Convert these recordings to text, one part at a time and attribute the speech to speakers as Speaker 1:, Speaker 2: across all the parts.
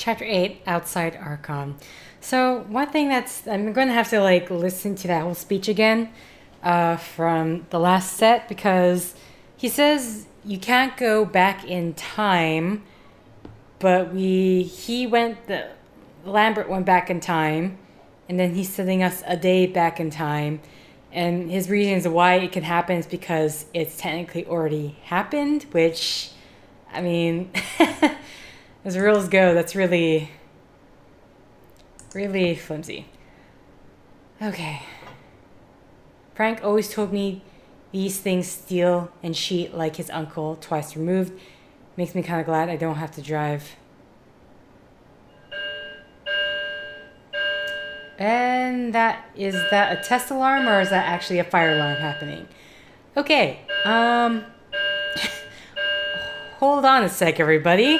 Speaker 1: Chapter 8, Outside Archon. So, one thing I'm going to have to, like, listen to that whole speech again from the last set, because he says you can't go back in time, but Lambert went back in time, and then he's sending us a day back in time, and his reasons why it can happen is because it's technically already happened, which, I mean, as rules go, that's really, really flimsy. Okay. Frank always told me these things steal and cheat like his uncle twice removed. Makes me kind of glad I don't have to drive. And is that a test alarm or is that actually a fire alarm happening? Okay, hold on a sec, everybody.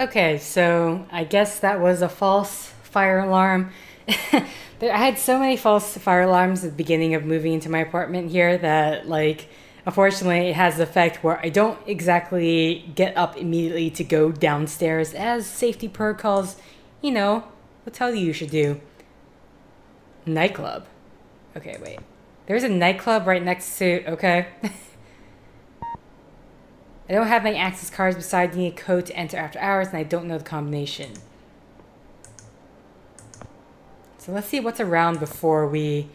Speaker 1: Okay, so I guess that was a false fire alarm. I had so many false fire alarms at the beginning of moving into my apartment here that, like, unfortunately it has the effect where I don't exactly get up immediately to go downstairs, as safety protocols, will tell you should do. Nightclub. Okay, wait. There's a nightclub right next to... Okay. I don't have any access cards besides needing a code to enter after hours, and I don't know the combination. So let's see what's around before we...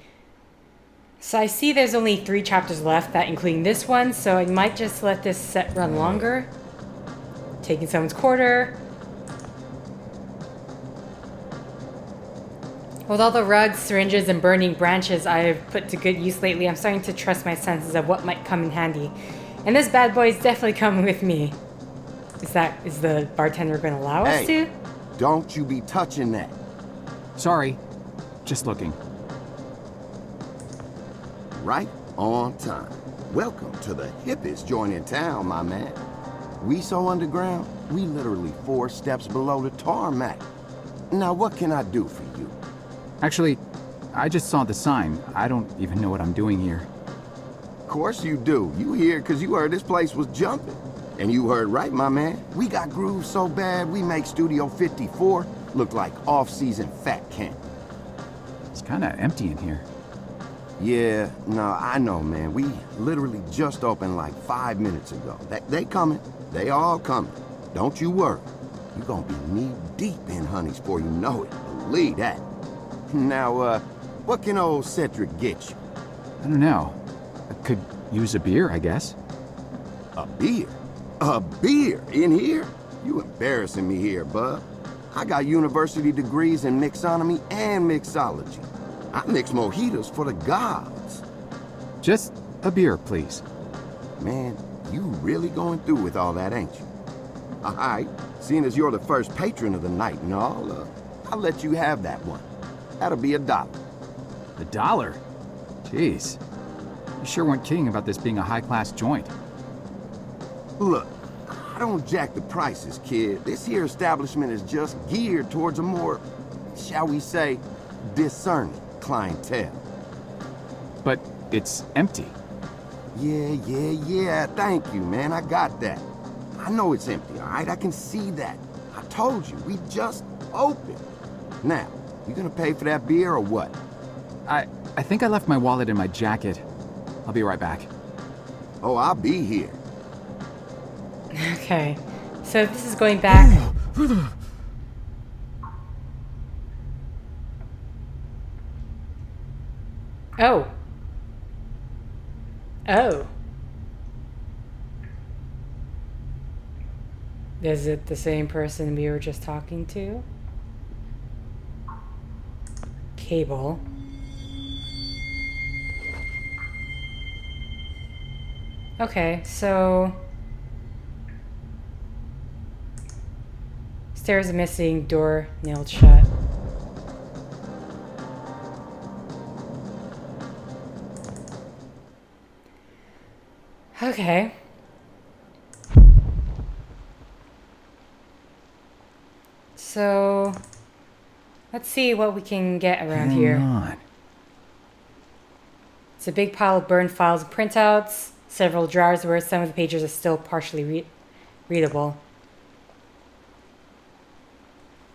Speaker 1: So I see there's only 3 chapters left, that including this one, so I might just let this set run longer. Taking someone's quarter. With all the rugs, syringes, and burning branches I have put to good use lately, I'm starting to trust my senses of what might come in handy. And this bad boy is definitely coming with me. Is the bartender going to allow us to?
Speaker 2: Don't you be touching that.
Speaker 3: Sorry. Just looking.
Speaker 2: Right on time. Welcome to the hippest joint in town, my man. We so underground, we literally 4 steps below the tarmac. Now what can I do for you?
Speaker 3: Actually, I just saw the sign. I don't even know what I'm doing here.
Speaker 2: Of course you do. You here because you heard this place was jumping. And you heard right, my man. We got grooves so bad, we make Studio 54 look like off-season fat camp.
Speaker 3: It's kind of empty in here.
Speaker 2: Yeah, no, I know, man. We literally just opened like 5 minutes ago. They coming. They all coming. Don't you worry. You're gonna be knee-deep in honeys before you know it. Believe that. Now, what can old Cedric get you?
Speaker 3: I don't know. I could use a beer, I guess.
Speaker 2: A beer? A beer in here? You embarrassing me here, bub. I got university degrees in mixonomy and mixology. I mix mojitos for the gods.
Speaker 3: Just a beer, please.
Speaker 2: Man, you really going through with all that, ain't you? All right, seeing as you're the first patron of the night and all, I'll let you have that one. That'll be $1.
Speaker 3: $1? Jeez. You sure weren't kidding about this being a high-class joint.
Speaker 2: Look, I don't jack the prices, kid. This here establishment is just geared towards a more, shall we say, discerning clientele.
Speaker 3: But it's empty.
Speaker 2: Yeah. Thank you, man. I got that. I know it's empty, all right? I can see that. I told you, we just opened. Now, you gonna pay for that beer or what?
Speaker 3: I think I left my wallet in my jacket. I'll be right back.
Speaker 2: Oh, I'll be here.
Speaker 1: Okay. So this is going back... Oh. Oh. Is it the same person we were just talking to? Cable. Okay, so... Stairs are missing, door nailed shut. Okay. So... Let's see what we can get around here.
Speaker 3: Hang on.
Speaker 1: It's a big pile of burned files and printouts. Several drawers where some of the pages are still partially readable.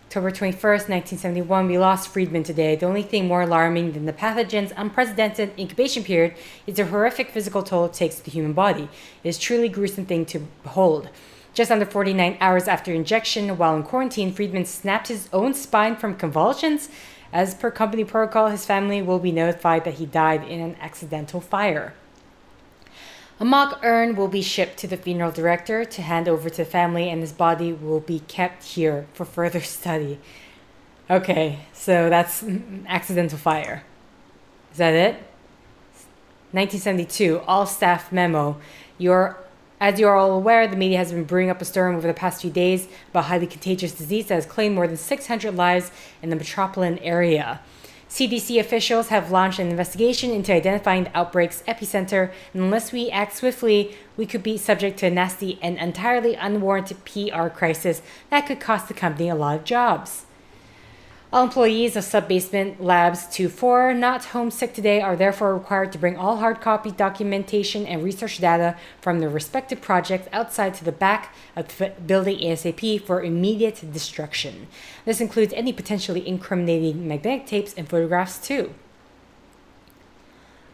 Speaker 1: October 21st, 1971, we lost Friedman today. The only thing more alarming than the pathogen's unprecedented incubation period is the horrific physical toll it takes to the human body. It is a truly gruesome thing to behold. Just under 49 hours after injection, while in quarantine, Friedman snapped his own spine from convulsions. As per company protocol, his family will be notified that he died in an accidental fire. A mock urn will be shipped to the funeral director to hand over to the family, and his body will be kept here for further study. Okay, so that's accidental fire. Is that it? 1972, all staff memo. As you are all aware, the media has been brewing up a storm over the past few days about a highly contagious disease that has claimed more than 600 lives in the metropolitan area. CDC officials have launched an investigation into identifying the outbreak's epicenter, and unless we act swiftly, we could be subject to a nasty and entirely unwarranted PR crisis that could cost the company a lot of jobs. All employees of sub-basement labs 2-4 not homesick today are therefore required to bring all hard copy documentation and research data from their respective projects outside to the back of the building ASAP for immediate destruction. This includes any potentially incriminating magnetic tapes and photographs too.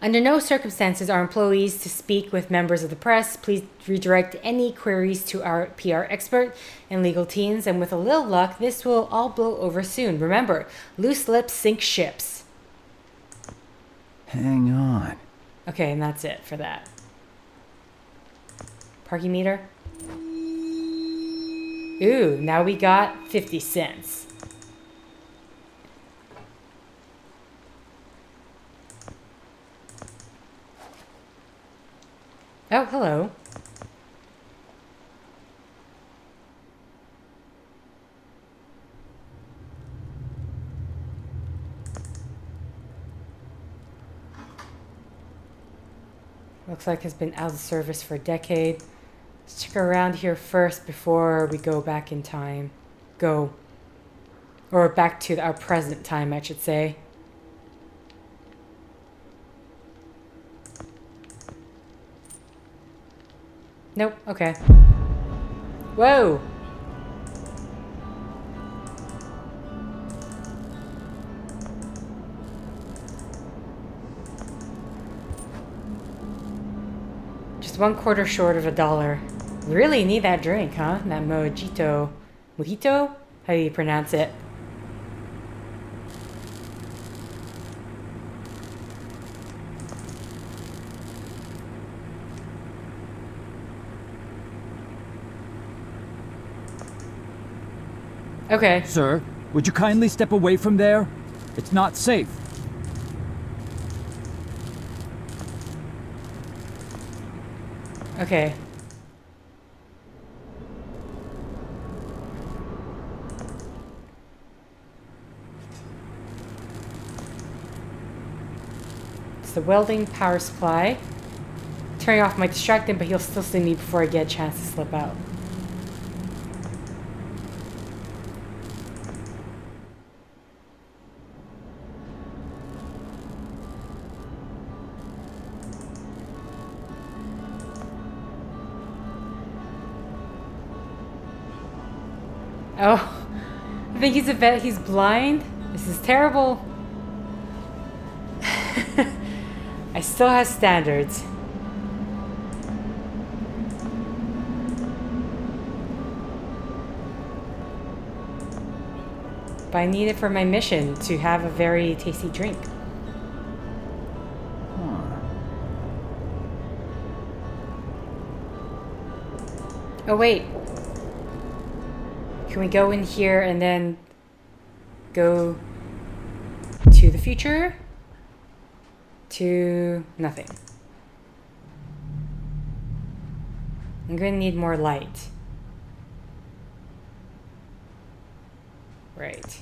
Speaker 1: Under no circumstances are employees to speak with members of the press. Please redirect any queries to our PR expert and legal teams, and with a little luck, this will all blow over soon. Remember, loose lips sink ships.
Speaker 3: Hang on.
Speaker 1: Okay, and that's it for that. Parking meter. Ooh, now we got 50 cents. Oh, hello. Looks like it's been out of service for a decade. Let's check around here first before we go back in time. Or back to our present time, I should say. Nope, okay. Whoa! Just 1/4 short of $1. Really need that drink, huh? That mojito. Mojito? How do you pronounce it? Okay.
Speaker 4: Sir, would you kindly step away from there? It's not safe.
Speaker 1: Okay. It's the welding power supply. Turning off might distract him, but he'll still see me before I get a chance to slip out. Oh, I think he's blind. This is terrible. I still have standards. But I need it for my mission to have a very tasty drink. Oh wait. Can we go in here and then go to the future? To nothing. I'm gonna need more light. Right.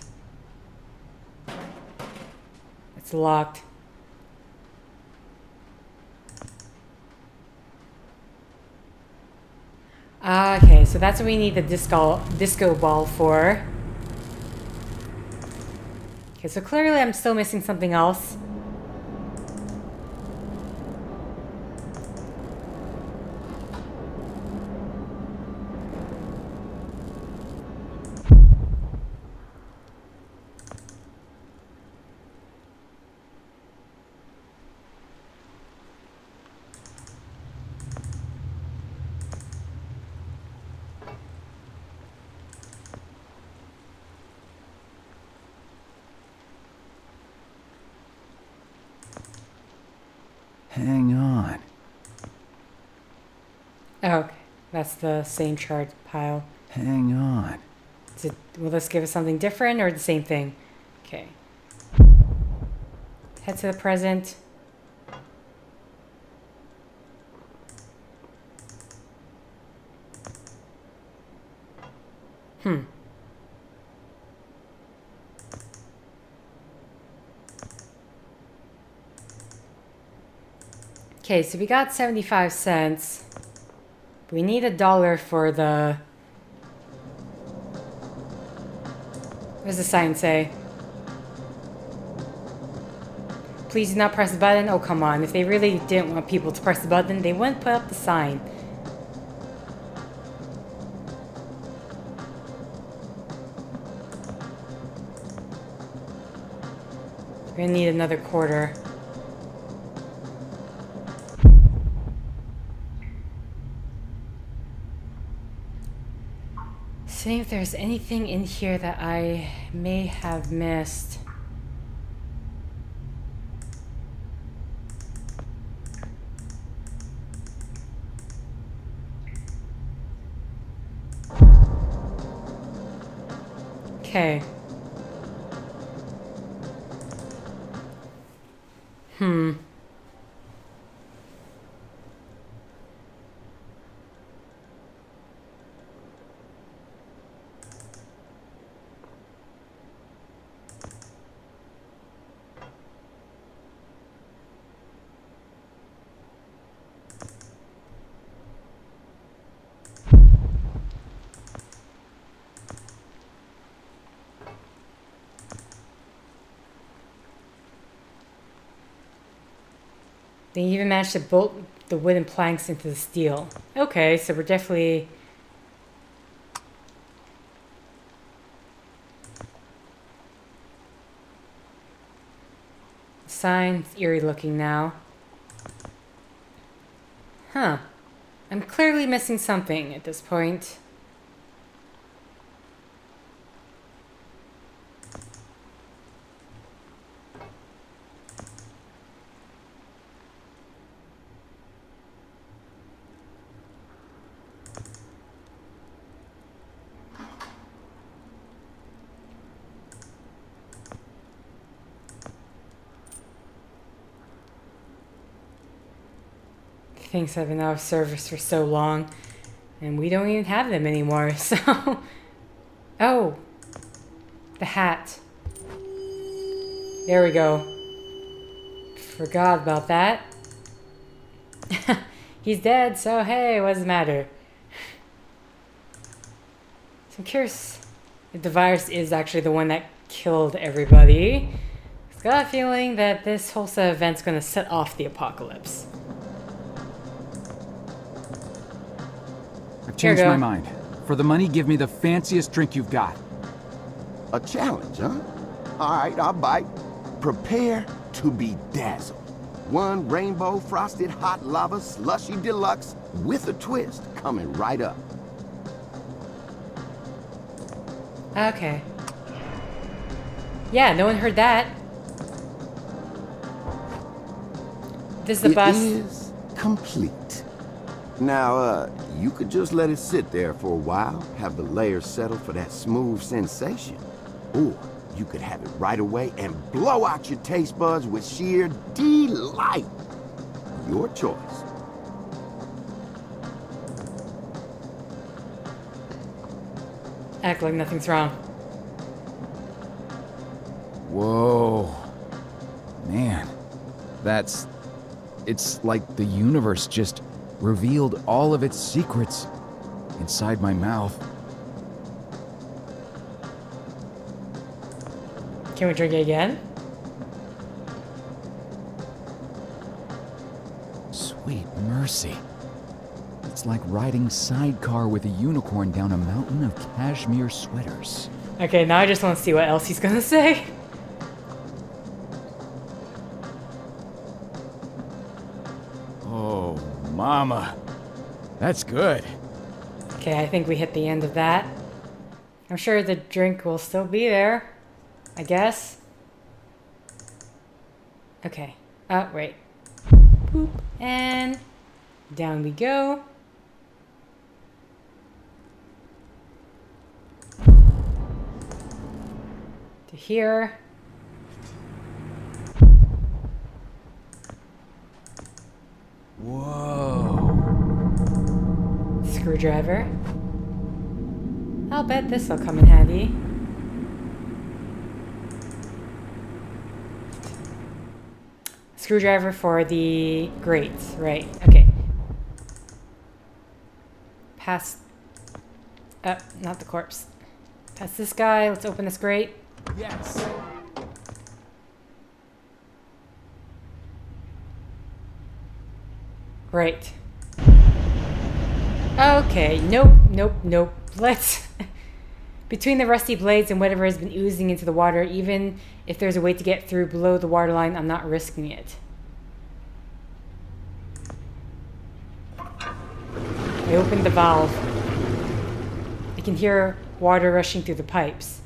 Speaker 1: It's locked. Okay, so that's what we need the disco ball for. Okay, so clearly I'm still missing something else.
Speaker 3: Hang on.
Speaker 1: Oh, okay. That's the same charred pile.
Speaker 3: Hang on.
Speaker 1: Will this give us something different or the same thing? Okay. Head to the present. Okay, so we got 75 cents. We need $1 for the... What does the sign say? Please do not press the button. Oh, come on. If they really didn't want people to press the button, they wouldn't put up the sign. We're gonna need another quarter. See if there's anything in here that I may have missed. Okay. They even managed to bolt the wooden planks into the steel. Okay, so we're definitely... The sign's eerie looking now. Huh. I'm clearly missing something at this point. Things have been out of service for so long, and we don't even have them anymore, so... Oh! The hat. There we go. Forgot about that. He's dead, so hey, what does it matter? So I'm curious if the virus is actually the one that killed everybody. I've got a feeling that this whole set of events going to set off the apocalypse.
Speaker 3: I've changed my mind. For the money, give me the fanciest drink you've got.
Speaker 2: A challenge, huh? All right, I'll bite. Prepare to be dazzled. One rainbow frosted hot lava slushy deluxe with a twist coming right up.
Speaker 1: Okay. Yeah, no one heard that. This is the bus.
Speaker 2: It is complete. Now, you could just let it sit there for a while, have the layers settle for that smooth sensation. Or you could have it right away and blow out your taste buds with sheer delight. Your choice.
Speaker 1: Act like nothing's wrong.
Speaker 3: Whoa. Man. It's like the universe just revealed all of its secrets inside my mouth.
Speaker 1: Can we drink it again?
Speaker 3: Sweet mercy. It's like riding sidecar with a unicorn down a mountain of cashmere sweaters.
Speaker 1: Okay, now I just want to see what else he's gonna say.
Speaker 3: Oh, mama. That's good.
Speaker 1: Okay, I think we hit the end of that. I'm sure the drink will still be there. I guess. Okay. Oh, wait. Boop. And down we go. To here.
Speaker 3: Whoa.
Speaker 1: Screwdriver. I'll bet this'll come in handy. Screwdriver for the grates, right? Okay. Past. Not the corpse. Past this guy. Let's open this grate.
Speaker 3: Yes.
Speaker 1: Right. Okay. Nope. Let's. Between the rusty blades and whatever has been oozing into the water, even if there's a way to get through below the waterline, I'm not risking it. I opened the valve. I can hear water rushing through the pipes.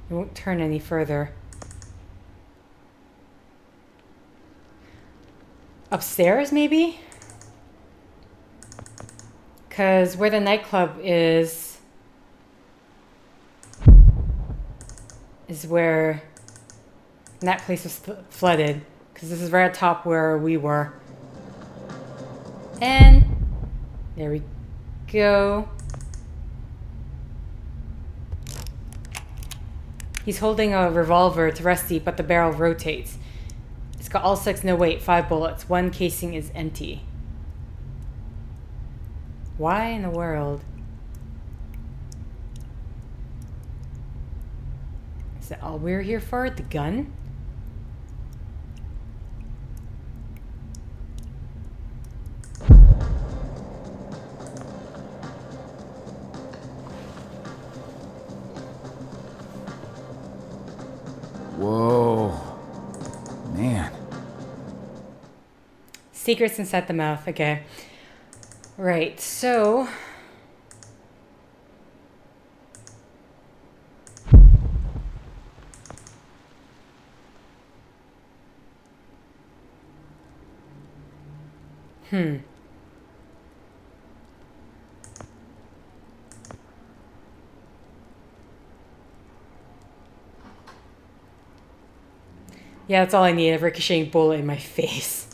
Speaker 1: It won't turn any further. Upstairs, maybe? Because where the nightclub is where that place was flooded. Because this is right at top where we were. And there we go. He's holding a revolver to Rusty, but the barrel rotates. It's got all 6, no wait, 5 bullets. 1 casing is empty. Why in the world? Is that all we're here for? The gun?
Speaker 3: Whoa. Man.
Speaker 1: Secrets inside the mouth. Okay. Right, so... Yeah, that's all I need, a ricocheting bullet in my face.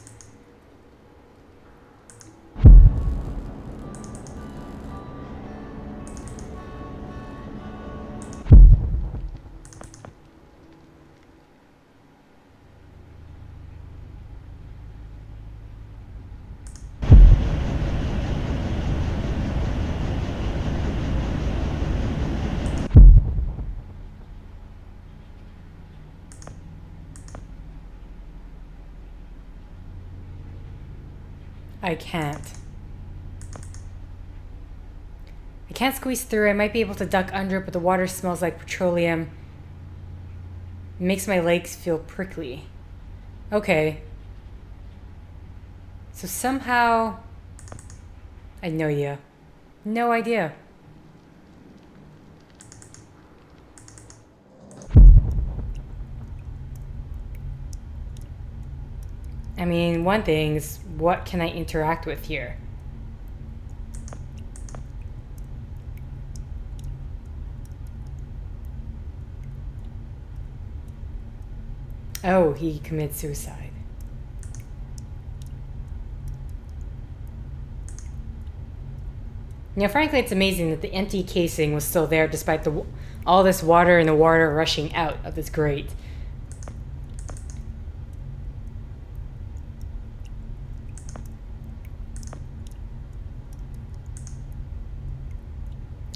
Speaker 1: I can't. I can't squeeze through. I might be able to duck under it, but the water smells like petroleum. It makes my legs feel prickly. Okay. So somehow... I know you. No idea. I mean, one thing is, what can I interact with here? Oh, he committed suicide. You know, frankly, it's amazing that the empty casing was still there despite all this water and the water rushing out of this grate.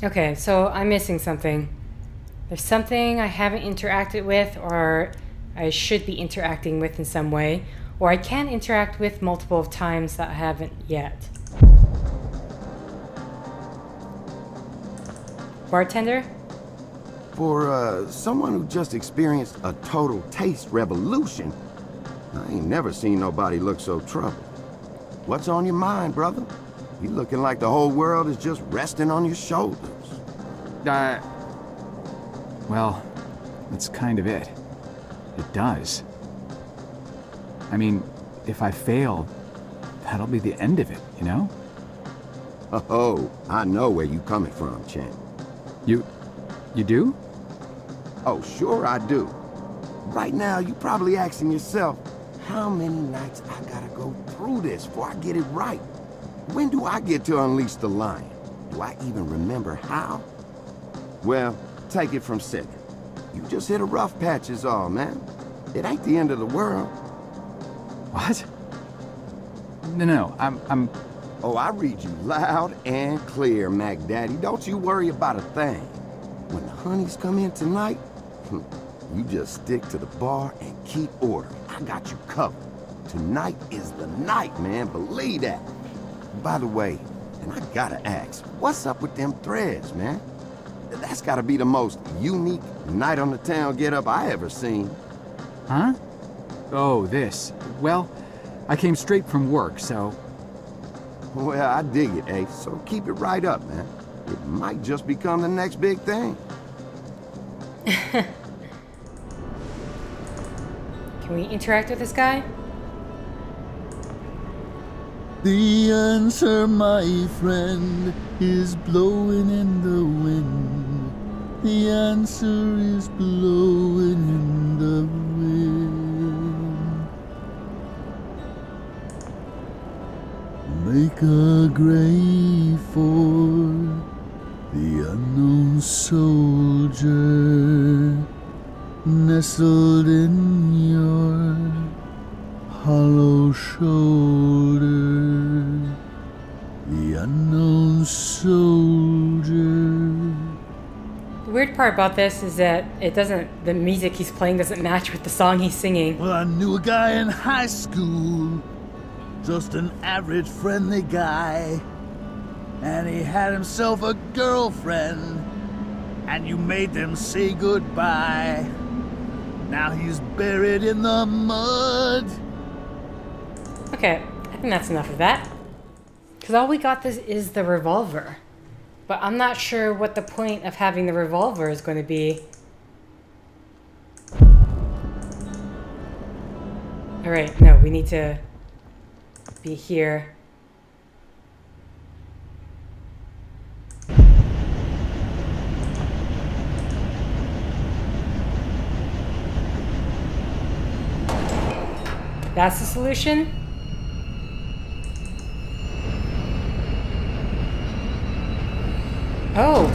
Speaker 1: Okay, so I'm missing something. There's something I haven't interacted with, or I should be interacting with in some way, or I can interact with multiple times that I haven't yet. Bartender?
Speaker 2: For someone who just experienced a total taste revolution, I ain't never seen nobody look so troubled. What's on your mind, brother? You looking like the whole world is just resting on your shoulders.
Speaker 3: Well, that's kind of it. It does. I mean, if I fail, that'll be the end of it, you know?
Speaker 2: Oh, I know where you coming from, champ.
Speaker 3: You do?
Speaker 2: Oh, sure I do. Right now, you probably asking yourself, how many nights I gotta go through this before I get it right? When do I get to unleash the lion? Do I even remember how? Well, take it from second. You just hit a rough patch is all, man. It ain't the end of the world.
Speaker 3: What? No, I'm...
Speaker 2: Oh, I read you loud and clear, Mac Daddy. Don't you worry about a thing. When the honeys come in tonight, you just stick to the bar and keep order. I got you covered. Tonight is the night, man. Believe that. By the way, and I gotta ask, what's up with them threads, man? That's gotta be the most unique night on the town get-up I ever seen.
Speaker 3: Huh? Oh, this. Well, I came straight from work, so...
Speaker 2: Well, I dig it, Ace. So keep it right up, man. It might just become the next big thing.
Speaker 1: Can we interact with this guy?
Speaker 5: The answer, my friend, is blowing in the wind. The answer is blowing in the wind. Make a grave for the unknown soldier nestled in your hollow shoulder. The unknown soldier.
Speaker 1: The weird part about this is that the music he's playing doesn't match with the song he's singing.
Speaker 5: Well, I knew a guy in high school, just an average friendly guy, and he had himself a girlfriend, and you made them say goodbye. Now he's buried in the mud.
Speaker 1: Okay, I think that's enough of that. Because all we got is the revolver. But I'm not sure what the point of having the revolver is going to be. Alright, no, we need to be here. That's the solution? Oh.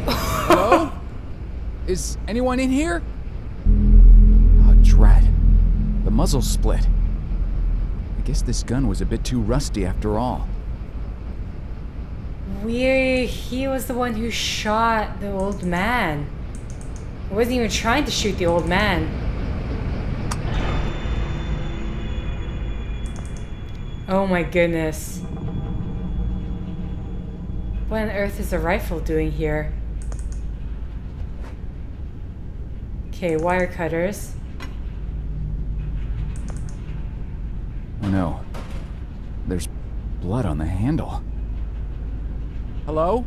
Speaker 3: Hello? Is anyone in here? Oh, drat. The muzzle's split. I guess this gun was a bit too rusty after all.
Speaker 1: He was the one who shot the old man. I wasn't even trying to shoot the old man. Oh my goodness. What on earth is a rifle doing here? Okay, wire cutters.
Speaker 3: Oh no. There's blood on the handle. Hello?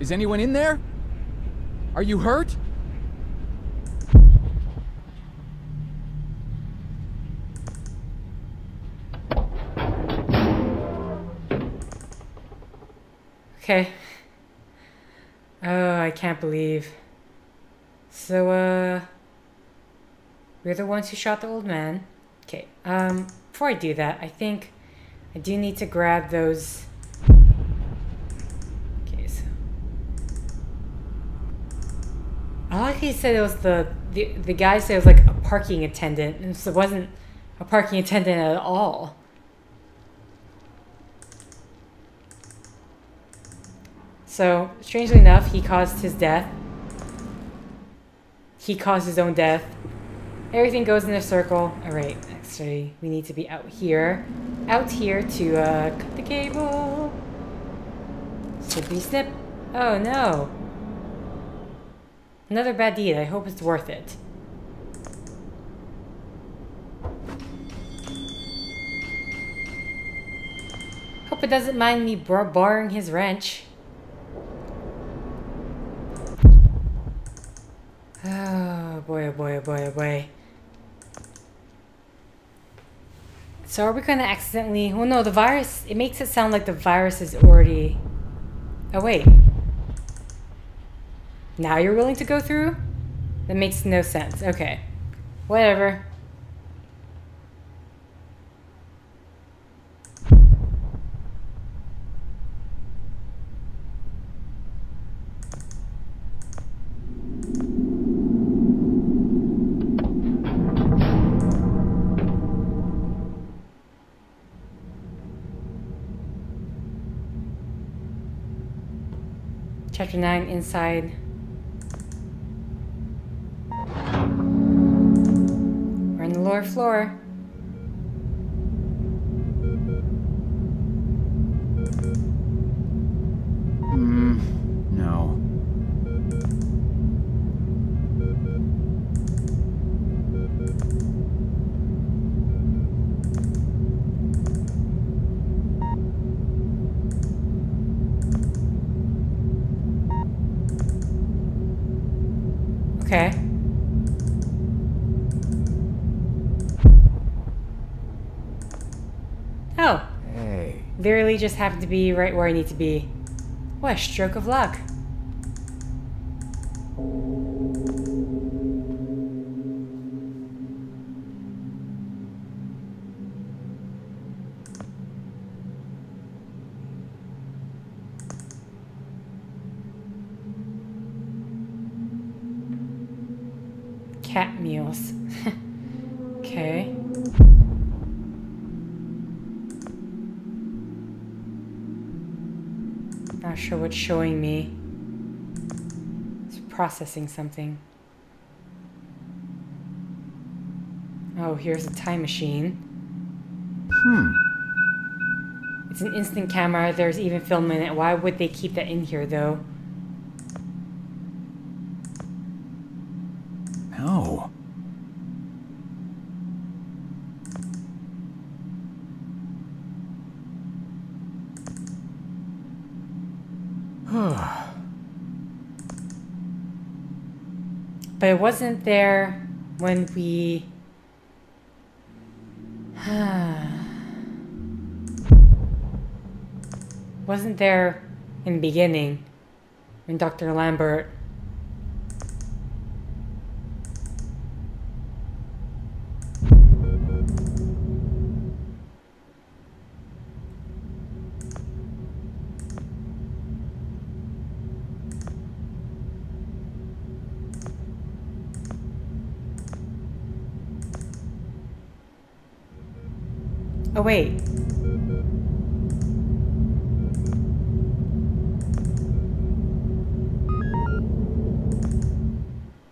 Speaker 3: Is anyone in there? Are you hurt?
Speaker 1: Okay. Oh, I can't believe. So, we're the ones who shot the old man. Okay, before I do that, I think I do need to grab those. Okay, so. I like he said it was the guy said it was like a parking attendant, and so it wasn't a parking attendant at all. So, strangely enough, he caused his death. He caused his own death. Everything goes in a circle. Alright, actually, we need to be out here. Out here to, cut the cable. Snippy snip. Oh, no. Another bad deed. I hope it's worth it. Hope it doesn't mind me borrowing his wrench. Oh boy, oh boy, oh boy, oh boy. So are we gonna accidentally... Well, no, the virus... It makes it sound like the virus is already... Oh, wait. Now you're willing to go through? That makes no sense. Okay. Whatever. Chapter 9, inside. We're on the lower floor.
Speaker 3: No.
Speaker 1: Okay. Oh.
Speaker 3: Hey.
Speaker 1: Literally just happened to be right where I need to be. What a stroke of luck. Cat meals. Okay. Not sure what's showing me. It's processing something. Oh, here's a time machine. It's an instant camera. There's even film in it. Why would they keep that in here, though?
Speaker 3: No.
Speaker 1: But it wasn't there when we... wasn't there in the beginning when Dr. Lambert... Oh, wait.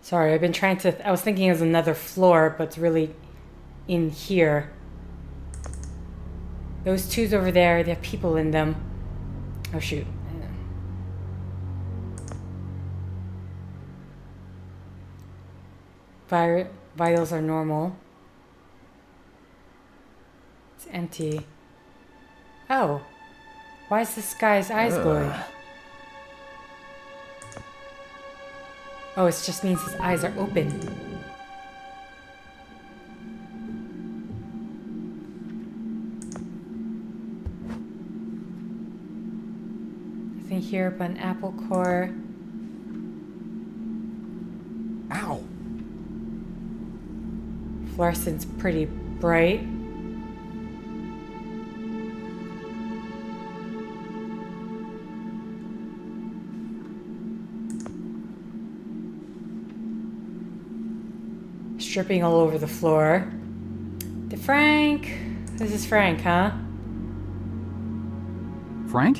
Speaker 1: Sorry, I've been trying to... I was thinking it was another floor, but it's really in here. Those twos over there, they have people in them. Oh, shoot. Vitals are normal. It's empty. Oh. Why is this guy's eyes glowing? Oh, it just means his eyes are open. Nothing here but an apple core.
Speaker 3: Ow.
Speaker 1: Fluorescent's pretty bright. Dripping all over the floor. Frank. This is Frank, huh?
Speaker 3: Frank?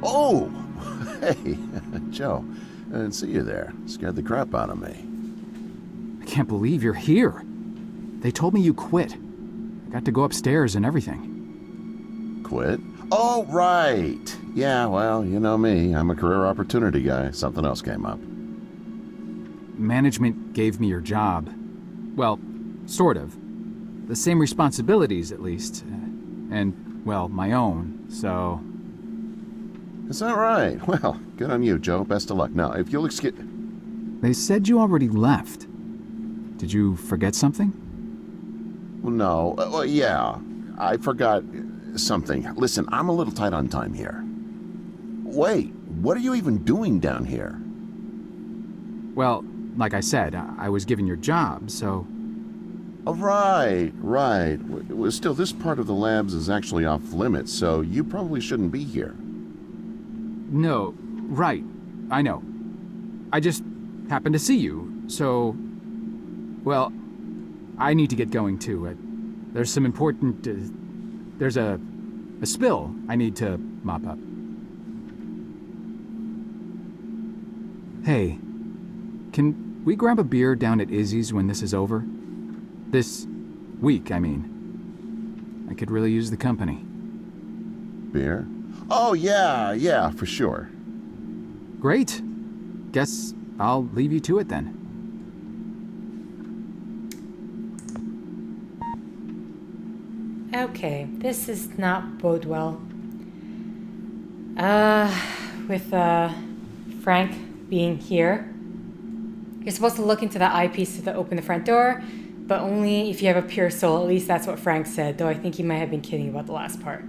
Speaker 2: Oh! Hey, Joe. I didn't see you there. Scared the crap out of me.
Speaker 3: I can't believe you're here. They told me you quit. I got to go upstairs and everything.
Speaker 2: Quit? Oh, right. Yeah, well, you know me. I'm a career opportunity guy. Something else came up.
Speaker 3: Management gave me your job. Well, sort of. The same responsibilities, at least. And, well, my own, so...
Speaker 2: Is that right? Well, good on you, Joe. Best of luck. Now, if you'll excuse...
Speaker 3: They said you already left. Did you forget something?
Speaker 2: No, yeah, I forgot something. Listen, I'm a little tight on time here. Wait, what are you even doing down here?
Speaker 3: Well, like I said, I was given your job, so...
Speaker 2: Oh, right. Well, still, this part of the labs is actually off limits, so you probably shouldn't be here.
Speaker 3: No, right. I know. I just happened to see you, so... Well, I need to get going too. There's some important... there's a spill I need to mop up. Hey, can we grab a beer down at Izzy's when this is over? This week, I mean. I could really use the company.
Speaker 2: Beer? Oh, yeah, for sure.
Speaker 3: Great. Guess I'll leave you to it then.
Speaker 1: Okay, this is not bode well. With Frank being here, you're supposed to look into that eyepiece to open the front door, but only if you have a pure soul. At least that's what Frank said, though I think he might have been kidding about the last part.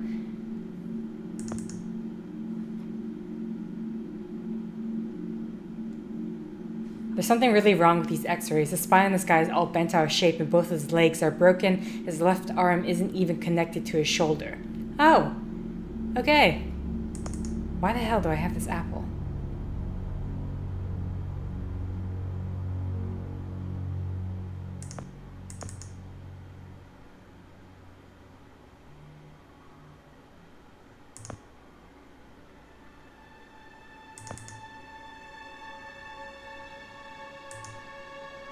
Speaker 1: There's something really wrong with these x-rays. The spine on this guy is all bent out of shape and both his legs are broken. His left arm isn't even connected to his shoulder. Oh, okay. Why the hell do I have this apple?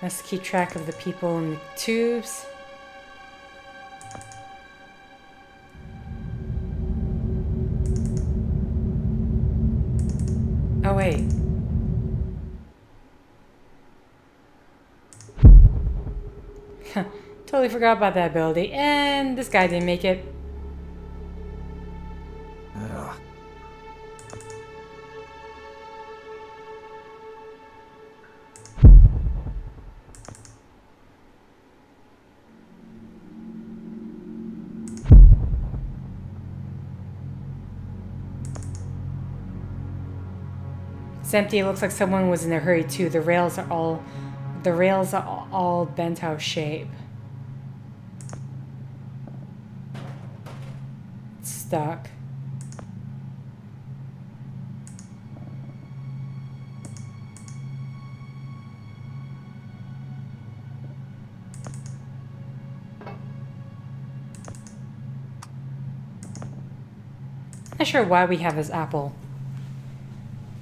Speaker 1: Let's keep track of the people in the tubes. Oh, wait. Totally forgot about that ability. And this guy didn't make it. It's empty. It looks like someone was in a hurry too. The rails are all bent out of shape. It's stuck. Not sure why we have this apple.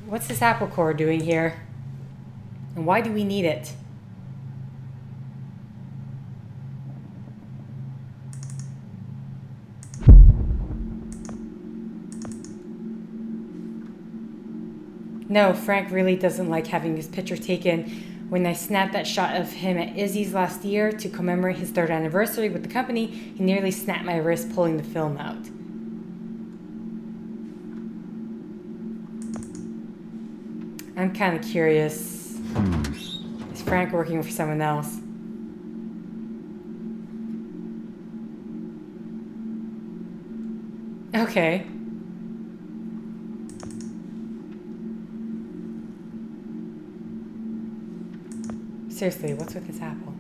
Speaker 1: What's this apple core doing here? And why do we need it? No, Frank really doesn't like having his picture taken. When I snapped that shot of him at Izzy's last year to commemorate his 3rd anniversary with the company, he nearly snapped my wrist pulling the film out. I'm kind of curious. Is Frank working for someone else? Okay. Seriously, what's with this apple?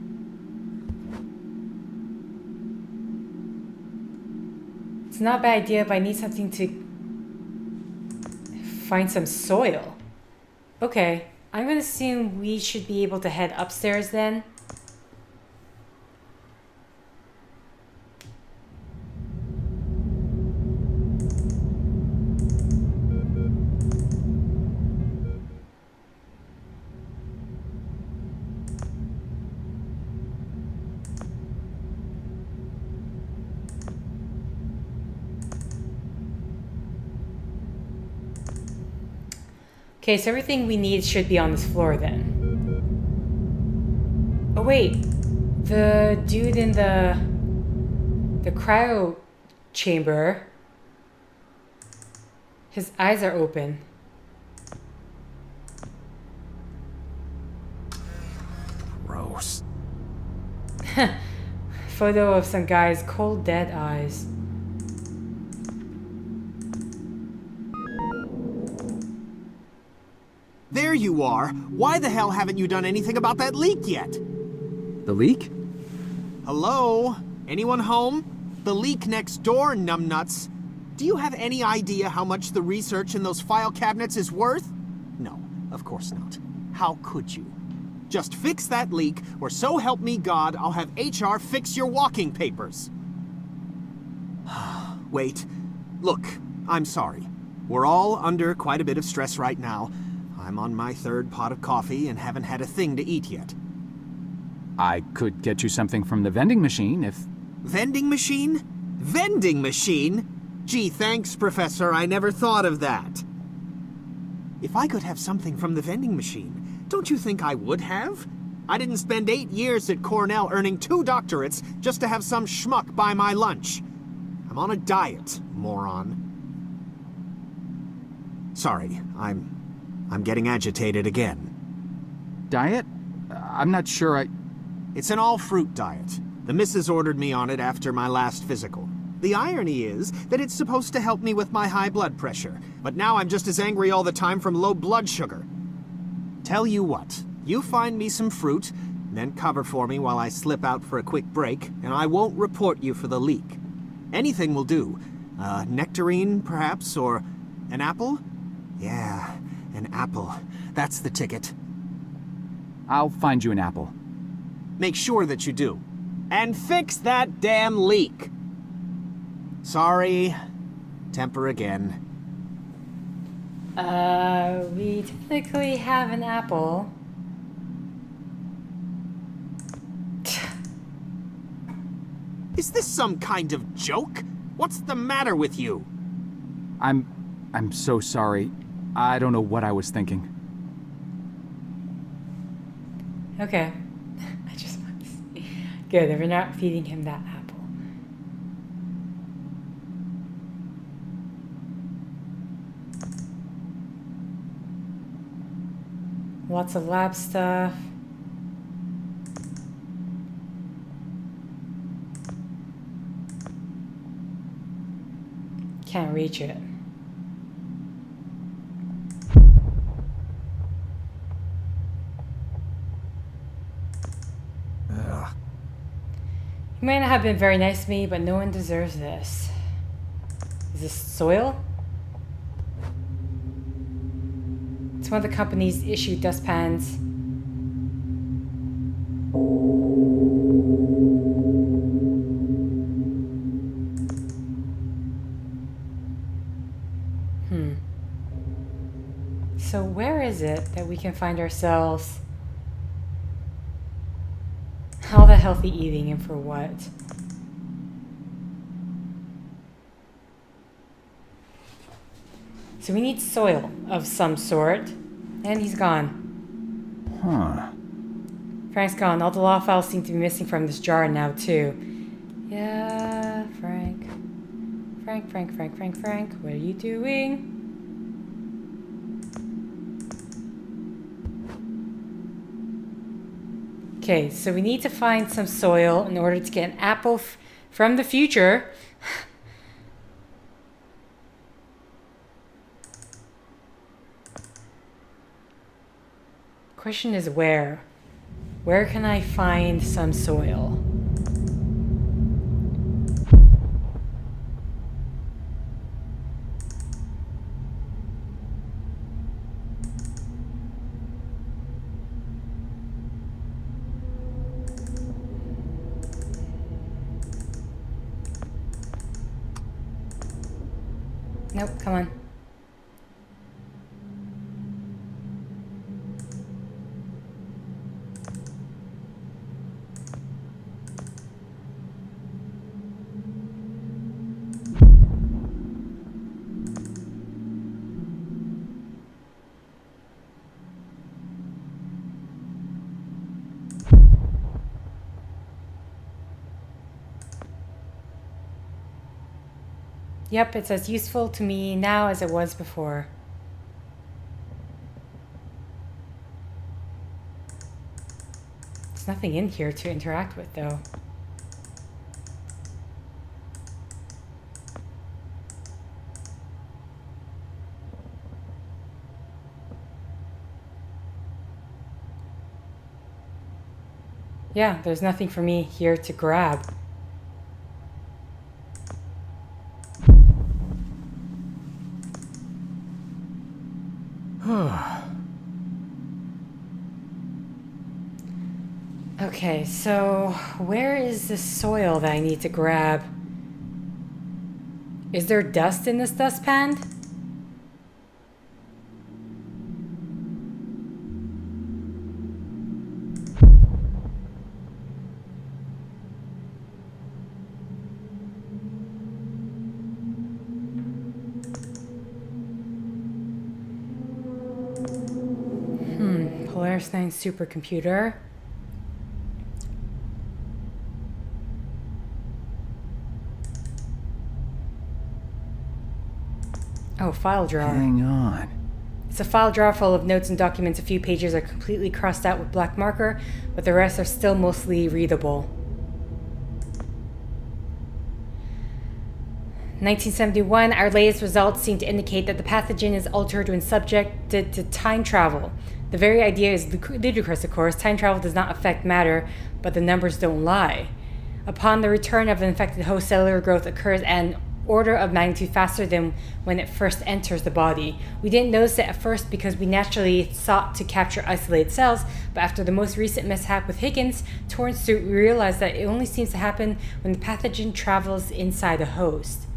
Speaker 1: It's not a bad idea, but I need something to find some soil. Okay, I'm gonna assume we should be able to head upstairs then. Okay, so everything we need should be on this floor then. Oh wait, the dude in the cryo chamber, his eyes are open.
Speaker 6: gross.
Speaker 1: Photo of some guy's cold dead eyes.
Speaker 6: There you are. Why the hell haven't you done anything about that leak yet?
Speaker 3: The leak?
Speaker 6: Hello? Anyone home? The leak next door, numbnuts. Do you have any idea how much the research in those file cabinets is worth? No, of course not. How could you? Just fix that leak, or so help me God, I'll have HR fix your walking papers. Wait. Look, I'm sorry. We're all under quite a bit of stress right now. I'm on my 3rd pot of coffee and haven't had a thing to eat yet.
Speaker 3: I could get you something from the vending machine if...
Speaker 6: Vending machine? Vending machine? Gee, thanks, Professor. I never thought of that. If I could have something from the vending machine, don't you think I would have? I didn't spend 8 years at Cornell earning 2 doctorates just to have some schmuck buy my lunch. I'm on a diet, moron. Sorry, I'm getting agitated again.
Speaker 3: Diet? I'm not sure I...
Speaker 6: It's an all-fruit diet. The missus ordered me on it after my last physical. The irony is that it's supposed to help me with my high blood pressure, but now I'm just as angry all the time from low blood sugar. Tell you what, you find me some fruit, then cover for me while I slip out for a quick break, and I won't report you for the leak. Anything will do. Nectarine, perhaps, or an apple? Yeah, an apple. That's the ticket.
Speaker 3: I'll find you an apple.
Speaker 6: Make sure that you do. And fix that damn leak! Sorry. Temper again.
Speaker 1: We typically have an apple.
Speaker 6: Is this some kind of joke? What's the matter with you?
Speaker 3: I'm so sorry. I don't know what I was thinking.
Speaker 1: Okay. I just want to see. Good, that we're not feeding him that apple. Lots of lab stuff. Can't reach it. You might not have been very nice to me, but no one deserves this. Is this soil? It's one of the company's issued dustpans. So where is it that we can find ourselves all the healthy eating and for what? So we need soil of some sort, and he's gone.
Speaker 3: Huh.
Speaker 1: Frank's gone. All the law files seem to be missing from this jar now too. Yeah, Frank, what are you doing? Okay, so we need to find some soil in order to get an apple from the future. Question is where? Where can I find some soil? Nope, come on. Yep, it's as useful to me now as it was before. There's nothing in here to interact with, though. Yeah, there's nothing for me here to grab. Okay, so where is the soil that I need to grab? Is there dust in this dustpan? Polaris 9 supercomputer. Oh, file drawer.
Speaker 4: Hang on.
Speaker 1: It's a file drawer full of notes and documents. A few pages are completely crossed out with black marker, but the rest are still mostly readable. 1971, our latest results seem to indicate that the pathogen is altered when subjected to time travel. The very idea is ludicrous, of course. Time travel does not affect matter, but the numbers don't lie. Upon the return of an infected host, cellular growth occurs an order of magnitude faster than when it first enters the body. We didn't notice it at first because we naturally sought to capture isolated cells, but after the most recent mishap with Higgins' torn suit, we realized that it only seems to happen when the pathogen travels inside a host.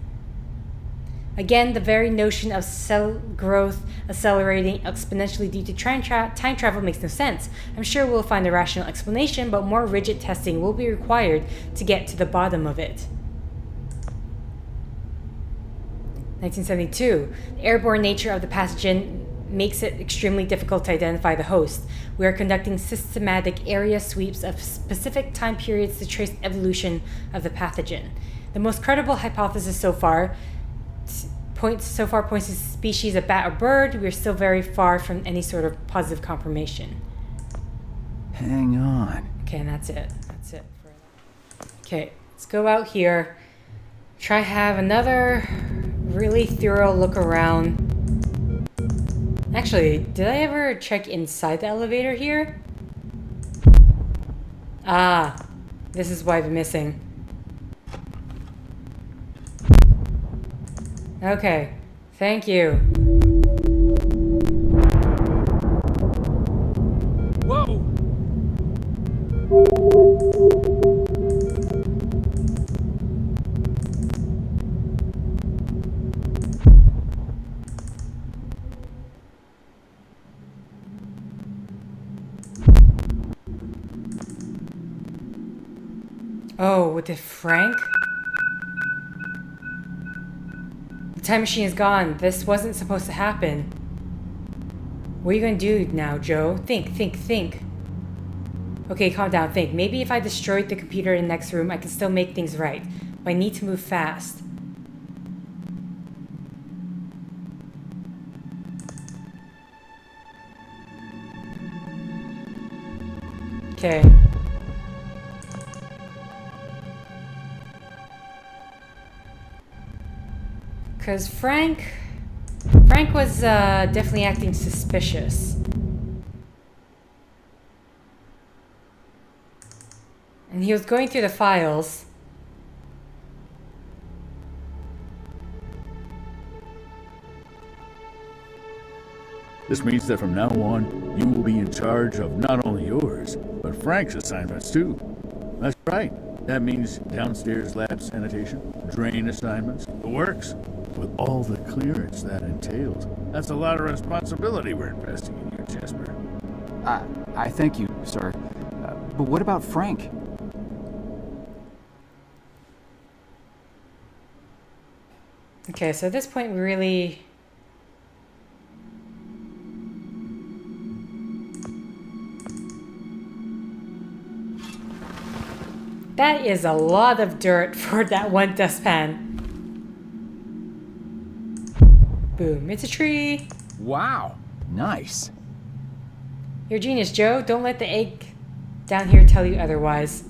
Speaker 1: Again, the very notion of cell growth accelerating exponentially due to time travel makes no sense. I'm sure we'll find a rational explanation, but more rigid testing will be required to get to the bottom of it. 1972. The airborne nature of the pathogen makes it extremely difficult to identify the host. We are conducting systematic area sweeps of specific time periods to trace evolution of the pathogen. The most credible hypothesis so far points to species of bat or bird. We are still very far from any sort of positive confirmation.
Speaker 4: Hang on.
Speaker 1: Okay, and that's it. Okay, let's go out here. Try have another really thorough look around. Actually, did I ever check inside the elevator here? Ah, this is what I've been missing. Okay, thank you.
Speaker 4: Whoa!
Speaker 1: Oh, with Frank? The time machine is gone. This wasn't supposed to happen. What are you gonna do now, Joe? Think. Okay, calm down, think. Maybe if I destroyed the computer in the next room, I can still make things right. But I need to move fast. Okay. Because Frank was definitely acting suspicious. And he was going through the files.
Speaker 5: This means that from now on, you will be in charge of not only yours, but Frank's assignments too. That's right. That means downstairs lab sanitation, drain assignments, the works. With all the clearance that entails. That's a lot of responsibility we're investing in you, Jesper.
Speaker 3: I thank you, sir. But what about Frank?
Speaker 1: Okay, so at this point we really... That is a lot of dirt for that one dustpan. Boom, it's a tree.
Speaker 3: Wow, nice.
Speaker 1: You're a genius, Joe. Don't let down here tell you otherwise.